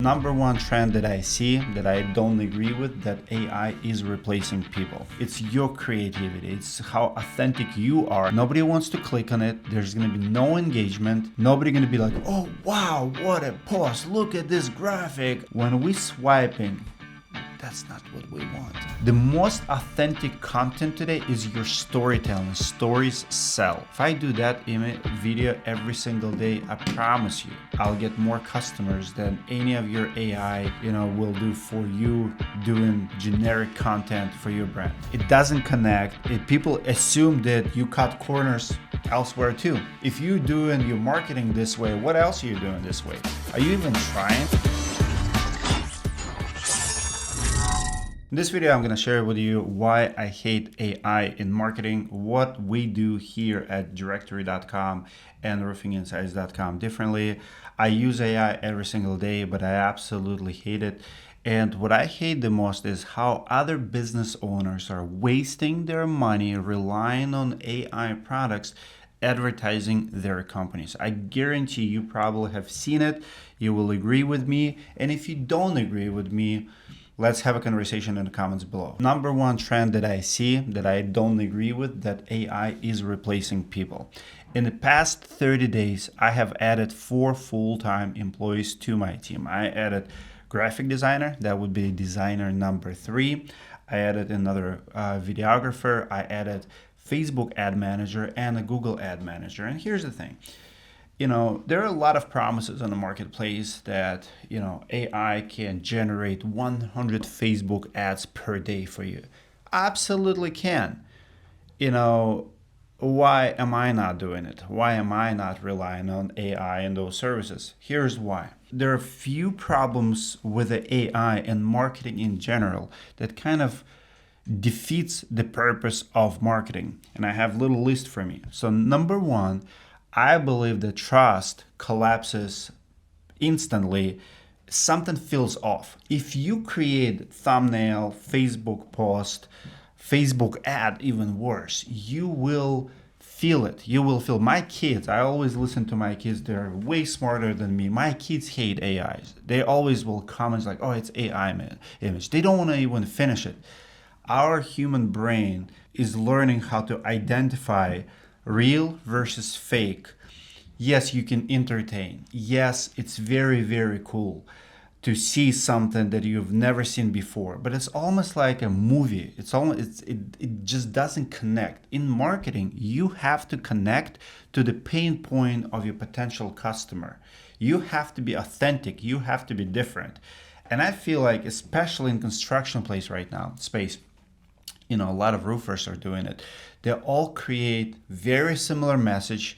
Number one trend that I see that I don't agree with, that AI is replacing people. It's your creativity. It's how authentic you are. Nobody wants to click on it. There's going to be no engagement. Nobody going to be like, oh, wow, what a post. Look at this graphic. When we swiping, that's not what we want. The most authentic content today is your storytelling. Stories sell. If I do that video every single day, I promise you, I'll get more customers than any of your AI, will do for you doing generic content for your brand. It doesn't connect. People assume that you cut corners elsewhere too. If you're doing your marketing this way, what else are you doing this way? Are you even trying? In this video, I'm going to share with you why I hate AI in marketing, what we do here at directory.com and roofinginsights.com differently. I use AI every single day, but I absolutely hate it. And what I hate the most is how other business owners are wasting their money relying on AI products advertising their companies. I guarantee you probably have seen it. You will agree with me. And if you don't agree with me, let's have a conversation in the comments below. Number one trend that I see that I don't agree with, that AI is replacing people. In the past 30 days, I have added 4 full-time employees to my team. I added graphic designer, that would be designer number 3. I added another videographer. I added Facebook ad manager and a Google ad manager. And here's the thing. There are a lot of promises on the marketplace that, AI can generate 100 Facebook ads per day for you. Absolutely can. Why am I not doing it? Why am I not relying on AI and those services? Here's why. There are a few problems with the AI and marketing in general that kind of defeats the purpose of marketing. And I have a little list for me. So number one, I believe that trust collapses instantly. Something feels off. If you create thumbnail, Facebook post, Facebook ad, even worse, you will feel it. You will feel. My kids, I always listen to my kids. They're way smarter than me. My kids hate AIs. They always will comment like, oh, it's AI image. They don't want to even finish it. Our human brain is learning how to identify real versus fake. Yes, you can entertain. Yes, it's very, very cool to see something that you've never seen before, but it's almost like a movie. It just doesn't connect. In marketing, you have to connect to the pain point of your potential customer. You have to be authentic. You have to be different. And I feel like, especially in construction space right now, a lot of roofers are doing it. They all create very similar message.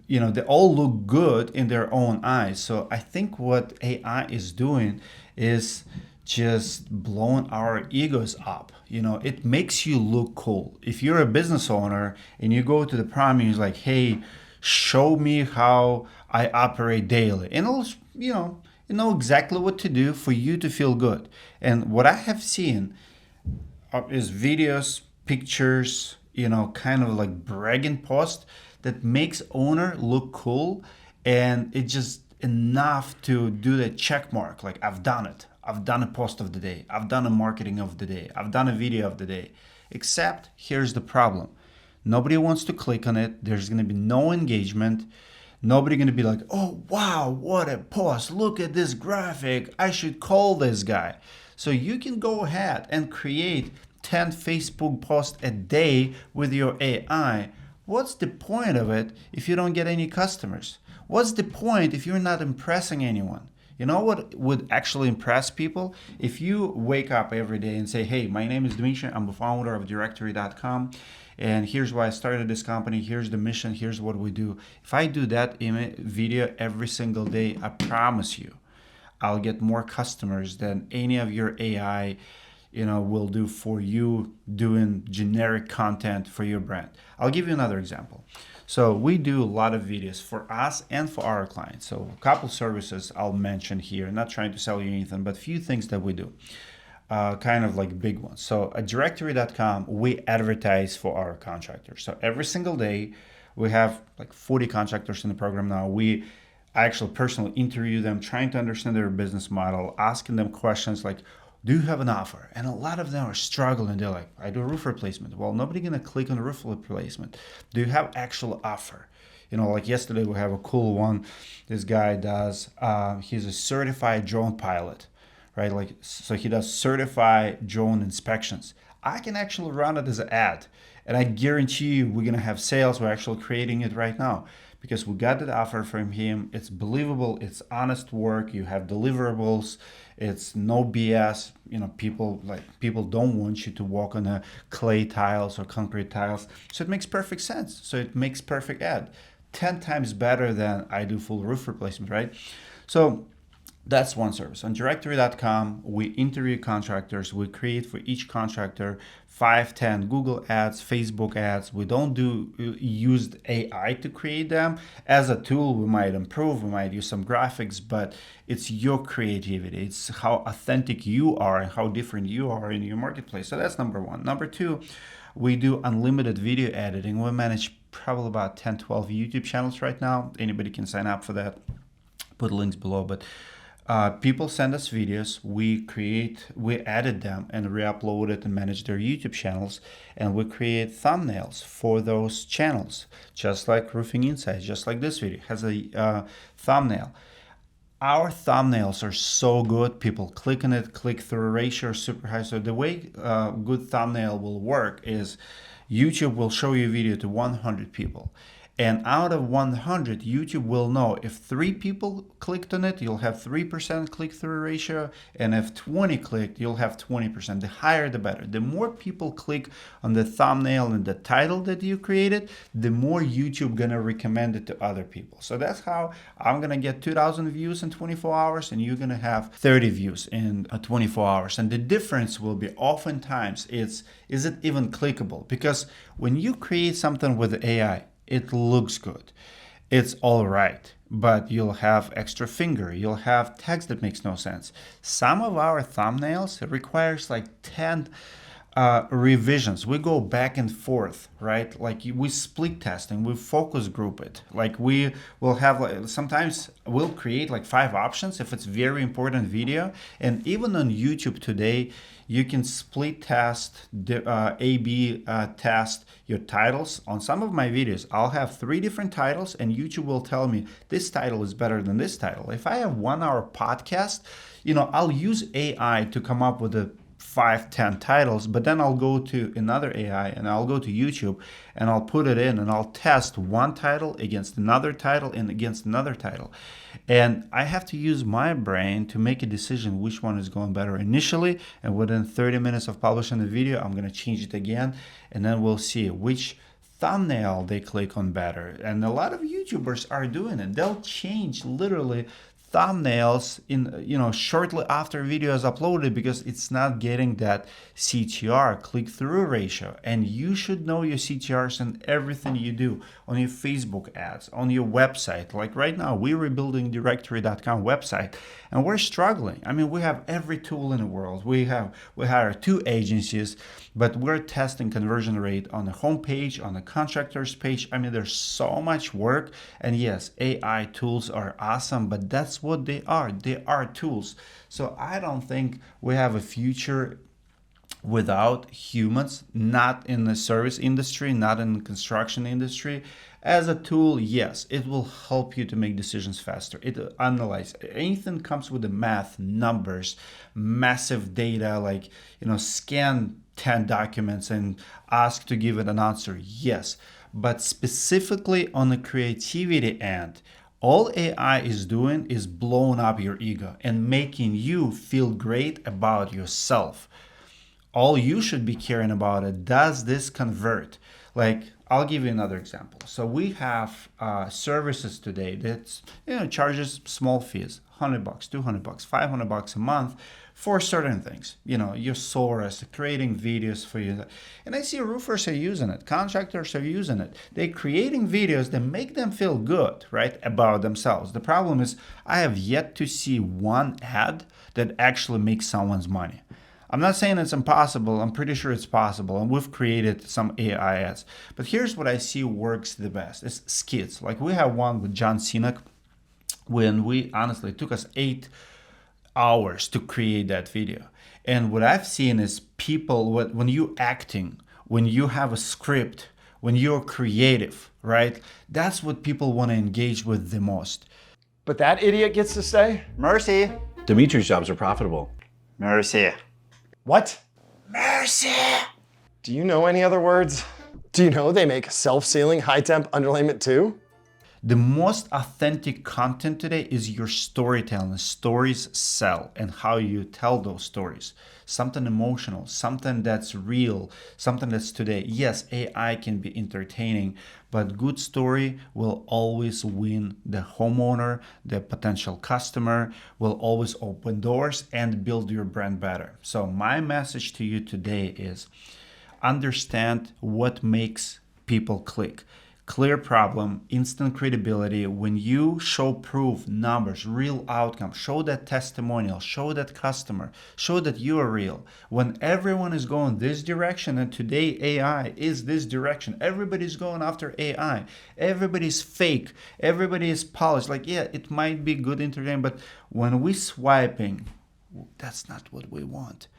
They all look good in their own eyes. So I think what AI is doing is just blowing our egos up. It makes you look cool. If you're a business owner and you go to the prime and you're like, hey, show me how I operate daily. And it'll, you know exactly what to do for you to feel good. And what I have seen is videos, pictures, kind of like bragging post that makes owner look cool, and it's just enough to do the check mark. Like, I've done it. I've done a post of the day. I've done a marketing of the day. I've done a video of the day. Except here's the problem. Nobody wants to click on it. There's going to be no engagement. Nobody going to be like, oh, wow, what a post. Look at this graphic. I should call this guy. So you can go ahead and create 10 Facebook posts a day with your AI. What's the point of it if you don't get any customers? What's the point if you're not impressing anyone? You know what would actually impress people? If you wake up every day and say, hey, my name is Dmitry, I'm the founder of directory.com, and here's why I started this company, here's the mission, here's what we do. If I do that video every single day, I promise you, I'll get more customers than any of your AI will do for you doing generic content for your brand. I'll give you another example. So we do a lot of videos for us and for our clients. So a couple services I'll mention here, not trying to sell you anything, but a few things that we do, kind of like big ones. So at directory.com, we advertise for our contractors. So every single day, we have like 40 contractors in the program now. We I actually personally interview them, trying to understand their business model, asking them questions like, do you have an offer? And a lot of them are struggling. They're like, I do roof replacement. Well, nobody gonna click on roof replacement. Do you have actual offer? Like yesterday we have a cool one. This guy does, he's a certified drone pilot, right? Like, so he does certified drone inspections. I can actually run it as an ad. And I guarantee you we're gonna have sales. We're actually creating it right now because we got that offer from him. It's believable, it's honest work, you have deliverables, it's no BS. People don't want you to walk on a clay tiles or concrete tiles. So it makes perfect sense. So it makes perfect ad. 10 times better than I do full roof replacement, right? So that's one service. On directory.com, we interview contractors. We create for each contractor 5, 10 Google ads, Facebook ads. We don't use AI to create them. As a tool, we might improve, we might use some graphics, but it's your creativity. It's how authentic you are and how different you are in your marketplace. So that's number one. Number two, we do unlimited video editing. We manage probably about 10, 12 YouTube channels right now. Anybody can sign up for that. Put links below, but people send us videos, we edit them and re-upload it and manage their YouTube channels, and we create thumbnails for those channels, just like Roofing Insights, just like this video has a thumbnail. Our thumbnails are so good, people click on it, click-through ratio is super high. So the way good thumbnail will work is YouTube will show you a video to 100 people. And out of 100, YouTube will know if 3 people clicked on it, you'll have 3% click-through ratio. And if 20 clicked, you'll have 20%. The higher, the better. The more people click on the thumbnail and the title that you created, the more YouTube gonna recommend it to other people. So that's how I'm gonna get 2,000 views in 24 hours, and you're gonna have 30 views in 24 hours. And the difference will be oftentimes is it even clickable? Because when you create something with AI, it looks good, it's all right, but you'll have extra finger, you'll have text that makes no sense. Some of our thumbnails requires like 10 revisions. We go back and forth, right? Like we split testing, we focus group it. Like we will have sometimes we'll create like 5 options if it's very important video. And even on YouTube today, you can split test, A/B test your titles. On some of my videos, I'll have 3 different titles, and YouTube will tell me this title is better than this title. If I have 1-hour podcast, I'll use AI to come up with a 5, 10 titles, but then I'll go to another AI and I'll go to YouTube and I'll put it in and I'll test one title against another title and against another title. And I have to use my brain to make a decision which one is going better initially. And within 30 minutes of publishing the video, I'm going to change it again. And then we'll see which thumbnail they click on better. And a lot of YouTubers are doing it. They'll change literally thumbnails in shortly after video is uploaded because it's not getting that CTR, click-through ratio. And you should know your CTRs in everything you do, on your Facebook ads, on your website. Like right now, we're rebuilding directory.com website and we're struggling. I mean, we have every tool in the world. We hire 2 agencies, but we're testing conversion rate on the homepage, on the contractors page. I mean, there's so much work. And yes, AI tools are awesome, but that's what they are. They are tools. So I don't think we have a future without humans, not in the service industry, not in the construction industry. As a tool, yes, it will help you to make decisions faster. It analyze anything comes with the math, numbers, massive data, like scan 10 documents and ask to give it an answer. Yes, but specifically on the creativity end, all AI is doing is blowing up your ego and making you feel great about yourself. All you should be caring about it, does this convert? Like, I'll give you another example. So we have services today that charges small fees, $100, $200, $500 a month for certain things. Your source, creating videos for you. And I see roofers are using it, contractors are using it. They're creating videos that make them feel good, right, about themselves. The problem is I have yet to see one ad that actually makes someone's money. I'm not saying it's impossible. I'm pretty sure it's possible. And we've created some AI ads. But here's what I see works the best. It's skits. Like we have one with John Cena when we honestly it took us 8 hours to create that video. And what I've seen is people, when you acting, when you have a script, when you're creative, right? That's what people want to engage with the most. But that idiot gets to say, Mercy. Dimitri's jobs are profitable. Mercy. what? Mercy. Do you know any other words? Do you know they make self-sealing high-temp underlayment too? The most authentic content today is your storytelling. Stories sell, and how you tell those stories. Something emotional, something that's real, something that's today. Yes, AI can be entertaining, but good story will always win the homeowner, the potential customer, will always open doors and build your brand better. So my message to you today is understand what makes people click. Clear problem, instant credibility. When you show proof, numbers, real outcome, show that testimonial, show that customer, show that you are real. When everyone is going this direction, and today AI is this direction, everybody's going after AI. Everybody's fake, everybody is polished. Like, yeah, it might be good entertainment, but when we swiping, that's not what we want.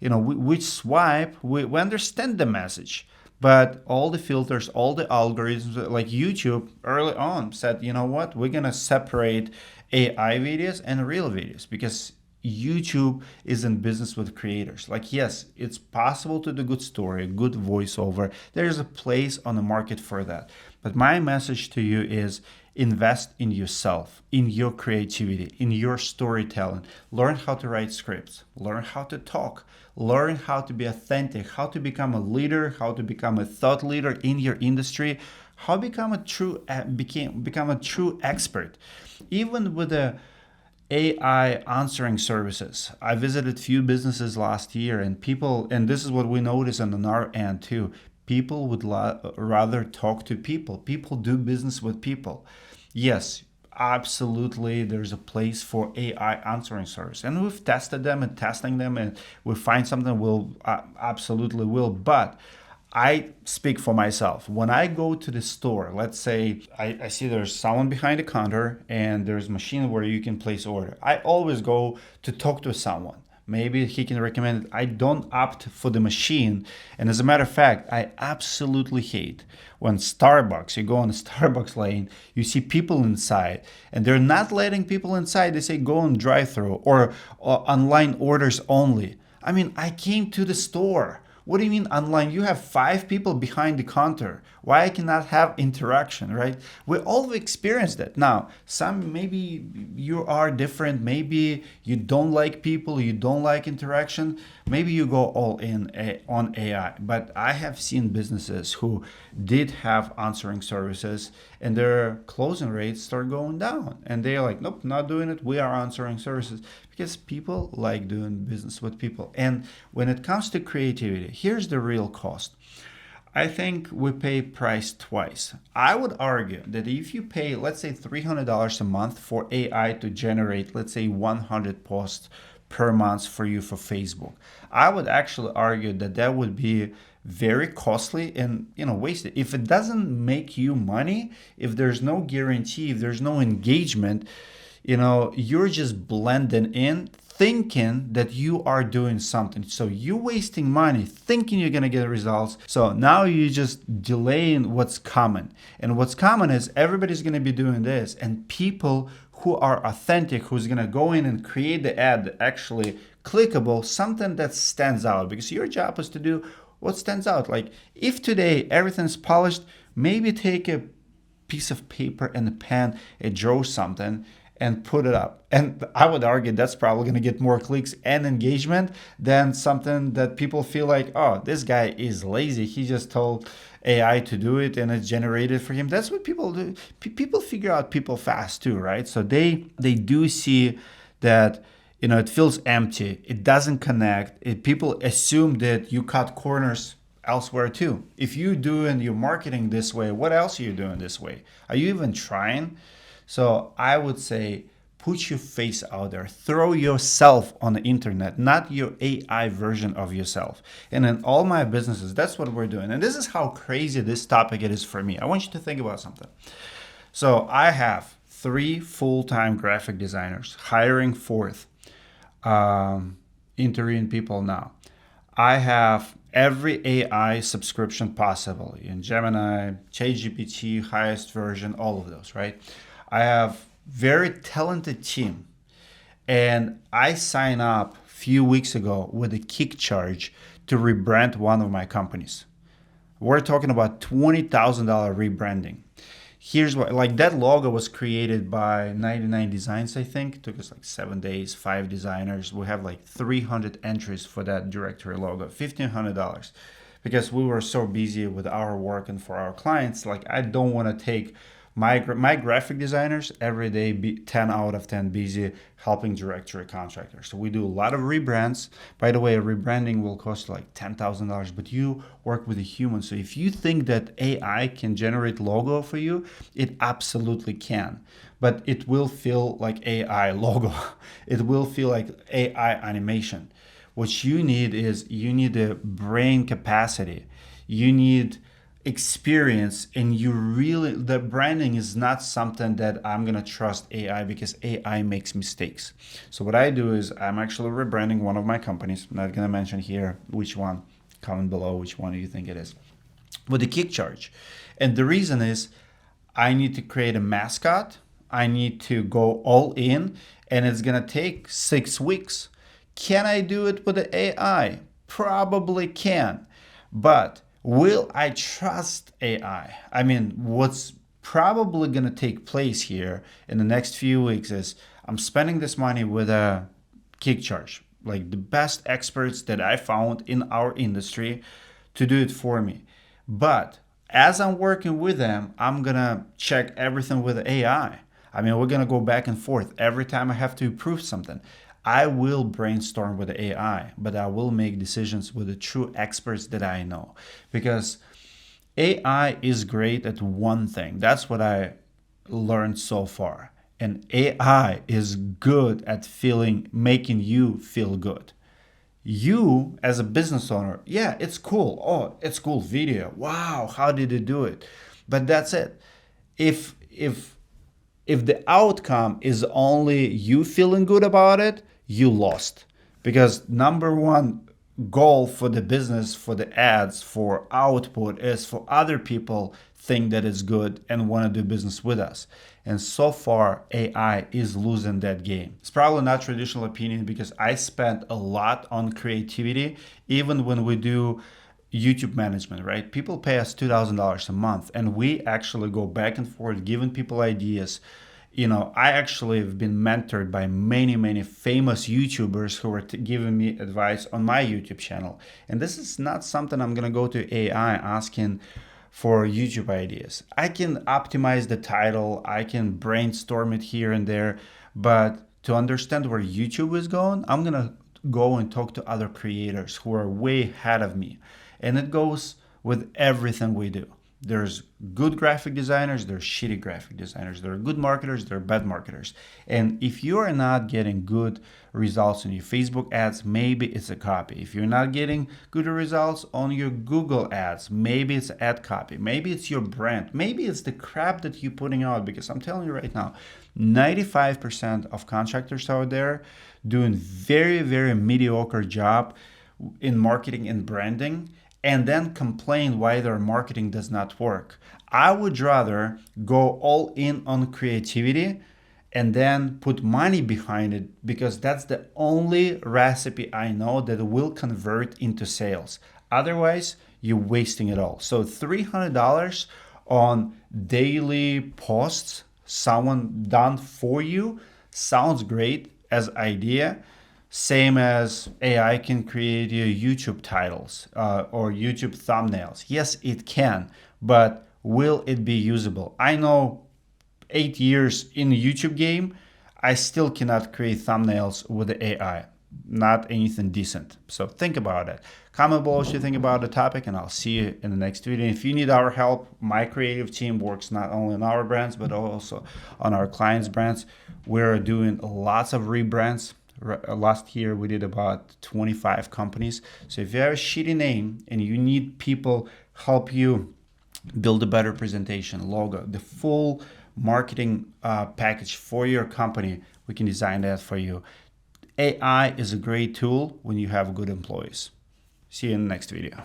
We swipe, we understand the message. But all the filters, all the algorithms, like YouTube early on said, you know what, we're going to separate AI videos and real videos, because YouTube is in business with creators. Like, yes, it's possible to do good story, good voiceover. There's a place on the market for that. But my message to you is invest in yourself, in your creativity, in your storytelling. Learn how to write scripts, learn how to talk, learn how to be authentic, how to become a leader, how to become a thought leader in your industry, how to become a true expert. Even with the AI answering services, I visited few businesses last year, and this is what we notice on our end too. People would rather talk to people. People do business with people. Yes, absolutely, there's a place for AI answering service, and we've tested them and testing them, and we find something we'll absolutely will. But I speak for myself. When I go to the store, let's say I see there's someone behind the counter and there's a machine where you can place order. I always go to talk to someone. Maybe he can recommend it. I don't opt for the machine. And as a matter of fact, I absolutely hate when Starbucks, you go on the Starbucks lane, you see people inside, and they're not letting people inside. They say go on drive-through or online orders only. I mean, I came to the store. What do you mean online? You have 5 people behind the counter. Why I cannot have interaction, right? We all experienced that. Now, some maybe you are different. Maybe you don't like people. You don't like interaction. Maybe you go all in on AI. But I have seen businesses who did have answering services, and their closing rates start going down. And they're like, nope, not doing it. We are answering services. Because people like doing business with people. And when it comes to creativity, here's the real cost. I think we pay price twice. I would argue that if you pay, let's say $300 a month for AI to generate, let's say 100 posts per month for you for Facebook, I would actually argue that that would be very costly and wasted. If it doesn't make you money, if there's no guarantee, if there's no engagement, you're just blending in, thinking that you are doing something. So you're wasting money thinking you're going to get results. So now you're just delaying what's coming. And what's coming is everybody's going to be doing this. And people who are authentic, who's going to go in and create the ad actually clickable, something that stands out. Because your job is to do what stands out. Like if today everything's polished, maybe take a piece of paper and a pen and draw something and put it up. And I would argue that's probably going to get more clicks and engagement than something that people feel like, oh, this guy is lazy. He just told AI to do it and it's generated for him. That's what people do. People figure out people fast too, right? So they do see that, it feels empty. It doesn't connect. People assume that you cut corners elsewhere too. If you're doing your marketing this way, what else are you doing this way? Are you even trying? So I would say put your face out there. Throw yourself on the internet, not your AI version of yourself. And in all my businesses, that's what we're doing. And this is how crazy this topic it is for me. I want you to think about something. So I have 3 full-time graphic designers, hiring fourth, interviewing people now. I have every AI subscription possible in Gemini, ChatGPT, highest version, all of those, right? I have very talented team, and I signed up a few weeks ago with a kick charge to rebrand one of my companies. We're talking about $20,000 rebranding. Here's what, like that logo was created by 99 Designs, I think. It took us like 7 days, 5 designers. We have like 300 entries for that directory logo, $1,500. Because we were so busy with our work and for our clients, like I don't want to take my graphic designers every day, be 10 out of 10 busy helping directory contractors. So we do a lot of rebrands. By the way, a rebranding will cost like $10,000, but you work with a human. So if you think that AI can generate logo for you, it absolutely can. But it will feel like AI logo. It will feel like AI animation. What you need is you need a brain capacity. You need experience, and you really, the branding is not something that I'm gonna trust AI, because AI makes mistakes. So what I do is I'm actually rebranding one of my companies. I'm not gonna mention here which one. Comment below which one you think it is, with a kick charge. And the reason is I need to create a mascot. I need to go all in, and it's gonna take 6 weeks. Can I do it with the AI? Probably can, but will I trust AI? I mean, what's probably going to take place here in the next few weeks is I'm spending this money with a kick charge, like the best experts that I found in our industry to do it for me. But as I'm working with them, I'm going to check everything with AI. I mean, we're going to go back and forth every time I have to improve something. I will brainstorm with the AI, but I will make decisions with the true experts that I know. Because AI is great at one thing. That's what I learned so far. And AI is good at making you feel good. You, as a business owner, yeah, it's cool. Oh, it's cool video. Wow, how did you do it? But that's it. If the outcome is only you feeling good about it, you lost. Because number one goal for the business, for the ads, for output is for other people think that it's good and want to do business with us. And so far, AI is losing that game. It's probably not traditional opinion, because I spent a lot on creativity, even when we do YouTube management, right? People pay us $2,000 a month, and we actually go back and forth giving people ideas. You know, I actually have been mentored by many famous YouTubers who are giving me advice on my YouTube channel. And this is not something I'm going to go to AI asking for YouTube ideas. I can optimize the title, I can brainstorm it here and there, but to understand where YouTube is going, I'm going to go and talk to other creators who are way ahead of me. And it goes with everything we do. There's good graphic designers, there's shitty graphic designers, there are good marketers, there are bad marketers. And if you are not getting good results on your Facebook ads, maybe it's a copy. If you're not getting good results on your Google ads, maybe it's ad copy, maybe it's your brand, maybe it's the crap that you're putting out. Because I'm telling you right now, 95% of contractors out there doing very mediocre job in marketing and branding, and then complain why their marketing does not work. I would rather go all in on creativity and then put money behind it, because that's the only recipe I know that will convert into sales. Otherwise, you're wasting it all. So $300 on daily posts, someone done for you, sounds great as idea. Same as AI can create your YouTube titles or YouTube thumbnails. Yes, it can, but will it be usable? I know 8 years in the YouTube game, I still cannot create thumbnails with the AI. Not anything decent. So think about it. Comment below what you think about the topic, and I'll see you in the next video. If you need our help, my creative team works not only on our brands, but also on our clients' brands. We're doing lots of rebrands. Last year we did about 25 companies. So if you have a shitty name and you need people help you build a better presentation, logo, the full marketing package for your company, we can design that for you. AI is a great tool when you have good employees. See you in the next video.